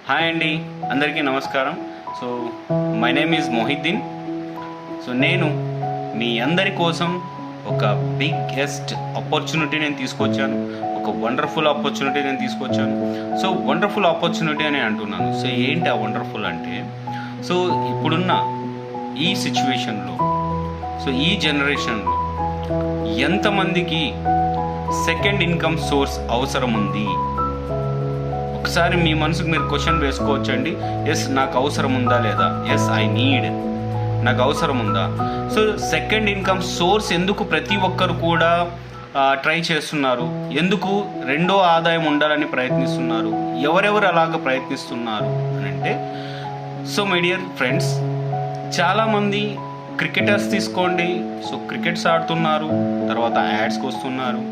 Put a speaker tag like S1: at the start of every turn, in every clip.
S1: Hi అండి, అందరికీ నమస్కారం. So my name is Mohiddin. So నేను మీ అందరి కోసం ఒక బిగ్గెస్ట్ ఆపర్చునిటీ నేను తీసుకొచ్చాను. ఒక వండర్ఫుల్ ఆపర్చునిటీ నేను తీసుకొచ్చాను. సో వండర్ఫుల్ ఆపర్చునిటీ అని అంటున్నాను. సో ఏంటి ఆ వండర్ఫుల్ అంటే, సో ఇప్పుడున్న ఈ సిచ్యువేషన్లో, సో ఈ జనరేషన్లో ఎంతమందికి సెకండ్ ఇన్కమ్ సోర్స్ అవసరం ఉంది? ఒకసారి మీ మనసుకు మీరు క్వశ్చన్ వేసుకోవచ్చండి. ఎస్, నాకు అవసరం ఉందా లేదా? ఎస్, ఐ నీడ్, నాకు అవసరం ఉందా? సో సెకండ్ ఇన్కమ్ సోర్స్ ఎందుకు ప్రతి ఒక్కరు కూడా ట్రై చేస్తున్నారు? ఎందుకు రెండో ఆదాయం ఉండాలని ప్రయత్నిస్తున్నారు? ఎవరెవరు అలాగ ప్రయత్నిస్తున్నారు అని అంటే, సో మై డియర్ ఫ్రెండ్స్, చాలామంది క్రికెటర్స్ తీసుకోండి. సో క్రికెట్స్ ఆడుతున్నారు, తర్వాత యాడ్స్కి వస్తున్నారు.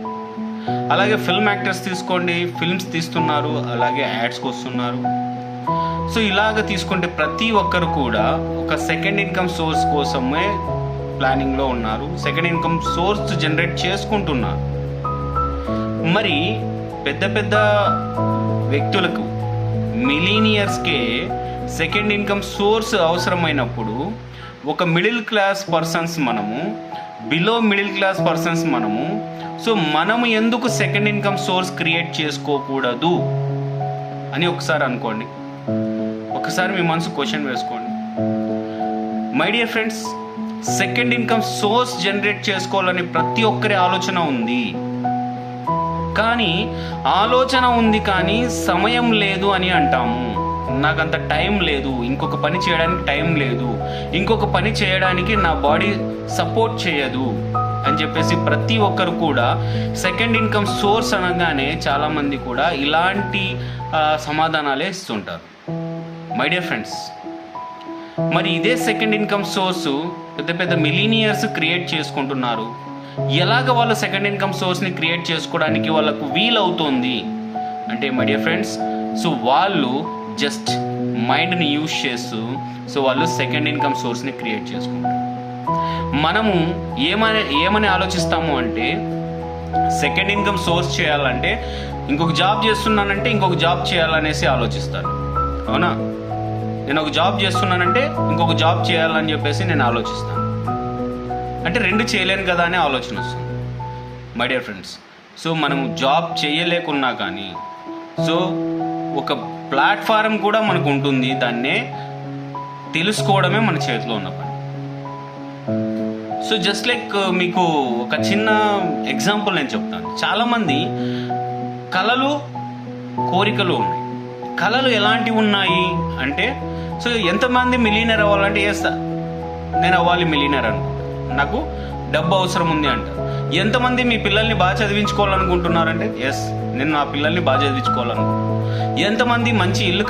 S1: అలాగే ఫిల్మ్ యాక్టర్స్ తీసుకోండి, ఫిల్మ్స్ తీస్తున్నారు, అలాగే యాడ్స్కి వస్తున్నారు. సో ఇలాగ తీసుకుంటే ప్రతి ఒక్కరు కూడా ఒక సెకండ్ ఇన్కమ్ సోర్స్ కోసమే ప్లానింగ్లో ఉన్నారు. సెకండ్ ఇన్కమ్ సోర్స్ జనరేట్ చేసుకుంటున్నారు. మరి పెద్ద పెద్ద వ్యక్తులకు, మిలీనియర్స్కే సెకండ్ ఇన్కమ్ సోర్స్ అవసరమైనప్పుడు ఒక మిడిల్ క్లాస్ పర్సన్స్ మనము, బిలో మిడిల్ క్లాస్ పర్సన్స్ మనము, సో మనము ఎందుకు సెకండ్ ఇన్కమ్ సోర్స్ క్రియేట్ చేసుకోకూడదు అని ఒకసారి అనుకోండి. ఒకసారి మీ మనసు క్వశ్చన్ వేసుకోండి. My dear friends, second income source generate చేసుకోవాలని ప్రతి ఒక్కరి ఆలోచన ఉంది. కానీ ఆలోచన ఉంది కానీ సమయం లేదు అని అంటాము. నాకంత టైం లేదు, ఇంకొక పని చేయడానికి టైం లేదు, ఇంకొక పని చేయడానికి నా బాడీ సపోర్ట్ చేయదు అని చెప్పేసి ప్రతి ఒక్కరు కూడా సెకండ్ ఇన్కమ్ సోర్స్ అనగానే చాలామంది కూడా ఇలాంటి సమాధానాలే ఇస్తుంటారు. మై డియర్ ఫ్రెండ్స్, మరి ఇదే సెకండ్ ఇన్కమ్ సోర్స్ పెద్ద పెద్ద మిలీనియర్స్ క్రియేట్ చేసుకుంటున్నారు. ఎలాగ వాళ్ళు సెకండ్ ఇన్కమ్ సోర్స్ని క్రియేట్ చేసుకోవడానికి వాళ్ళకు వీలవుతుంది అంటే, మై డియర్ ఫ్రెండ్స్, సో వాళ్ళు జస్ట్ మైండ్ని యూజ్ చేస్తూ సో వాళ్ళు సెకండ్ ఇన్కమ్ సోర్స్ని క్రియేట్ చేసుకుంటారు. మనము ఏమని ఆలోచిస్తాము అంటే, సెకండ్ ఇన్కమ్ సోర్స్ చేయాలంటే ఇంకొక జాబ్ చేస్తున్నానంటే ఇంకొక జాబ్ చేయాలనేసి ఆలోచిస్తాను. అవునా? నేను ఒక జాబ్ చేస్తున్నానంటే ఇంకొక జాబ్ చేయాలని చెప్పేసి నేను ఆలోచిస్తాను. అంటే రెండు చేయలేను కదా అనే ఆలోచన వస్తుంది. మై డియర్ ఫ్రెండ్స్, సో మనము జాబ్ చేయలేకున్నా కానీ సో ఒక ప్లాట్ఫారం కూడా మనకు ఉంటుంది. దాన్నే తెలుసుకోవడమే మన చేతిలో ఉన్న పని. సో జస్ట్ లైక్ మీకు ఒక చిన్న ఎగ్జాంపుల్ నేను చెప్తాను. చాలామంది కళలు, కోరికలు ఉన్నాయి. కళలు ఎలాంటివి ఉన్నాయి అంటే, సో ఎంతమంది మిలీనర్ అవ్వాలంటే, ఎస్ నేను అవ్వాలి మిలీనర్ అనుకుంటాను, నాకు డబ్బు అవసరం ఉంది అంటారు. ఎంతమంది మీ పిల్లల్ని బాగా చదివించుకోవాలనుకుంటున్నారంటే, ఎస్ నేను నా పిల్లల్ని బాగా చదివించుకోవాలనుకుంటున్నాను. ఎంతమంది మంచి ఇల్లు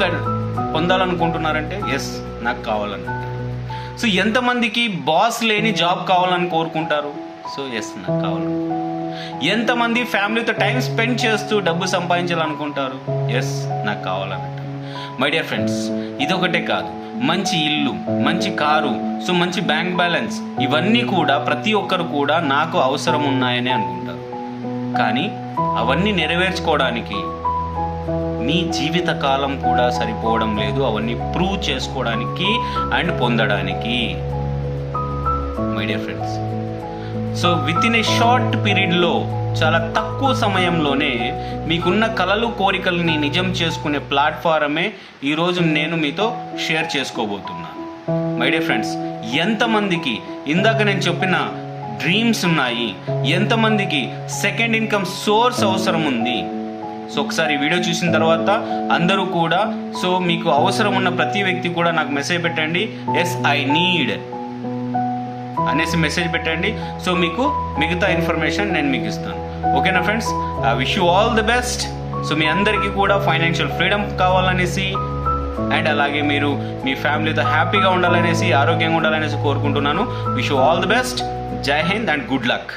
S1: పొందాలనుకుంటున్నారంటే, ఎస్ నాకు కావాలనుకుంటారు. సో ఎంతమందికి బాస్ లేని జాబ్ కావాలని కోరుకుంటారు? సో ఎస్ నాకు కావాలనుకుంటారు. ఎంతమంది ఫ్యామిలీతో టైం స్పెండ్ చేస్తూ డబ్బు సంపాదించాలనుకుంటారు? ఎస్ నాకు కావాలన్నట్టు. మై డియర్ ఫ్రెండ్స్, ఇదొకటే కాదు, మంచి ఇల్లు, మంచి కారు, సో మంచి బ్యాంక్ బ్యాలెన్స్, ఇవన్నీ కూడా ప్రతి ఒక్కరు కూడా నాకు అవసరం ఉన్నాయని అనుకుంటారు. కానీ అవన్నీ నెరవేర్చుకోవడానికి మీ జీవితకాలం కూడా సరిపోవడం లేదు, అవన్నీ ప్రూవ్ చేసుకోవడానికి అండ్ పొందడానికి. My dear friends, so with in a short పీరియడ్లో, చాలా తక్కువ సమయంలోనే మీకున్న కలలు, కోరికల్ని నిజం చేసుకునే ప్లాట్ఫారమే ఈరోజు నేను మీతో షేర్ చేసుకోబోతున్నాను. మై డియర్ ఫ్రెండ్స్, ఎంతమందికి ఇందాక నేను చెప్పిన డ్రీమ్స్ ఉన్నాయి? ఎంతమందికి సెకండ్ ఇన్కమ్ సోర్స్ అవసరం ఉంది? సో ఒకసారి వీడియో చూసిన తర్వాత అందరూ కూడా, సో మీకు అవసరం ఉన్న ప్రతి వ్యక్తి కూడా నాకు మెసేజ్ పెట్టండి. ఎస్ ఐ నీడ్ అనేసి మెసేజ్ పెట్టండి. సో మీకు మిగతా ఇన్ఫర్మేషన్ నేను మీకు ఇస్తాను. ఓకేనా friends? I wish you all the best. So మీ అందరికీ కూడా ఫైనాన్షియల్ ఫ్రీడమ్ కావాలనేసి అండ్ అలాగే మీరు మీ ఫ్యామిలీతో హ్యాపీగా ఉండాలనేసి, ఆరోగ్యంగా ఉండాలనేసి కోరుకుంటున్నాను. Wish you all the best. జై హింద్ అండ్ గుడ్ లక్.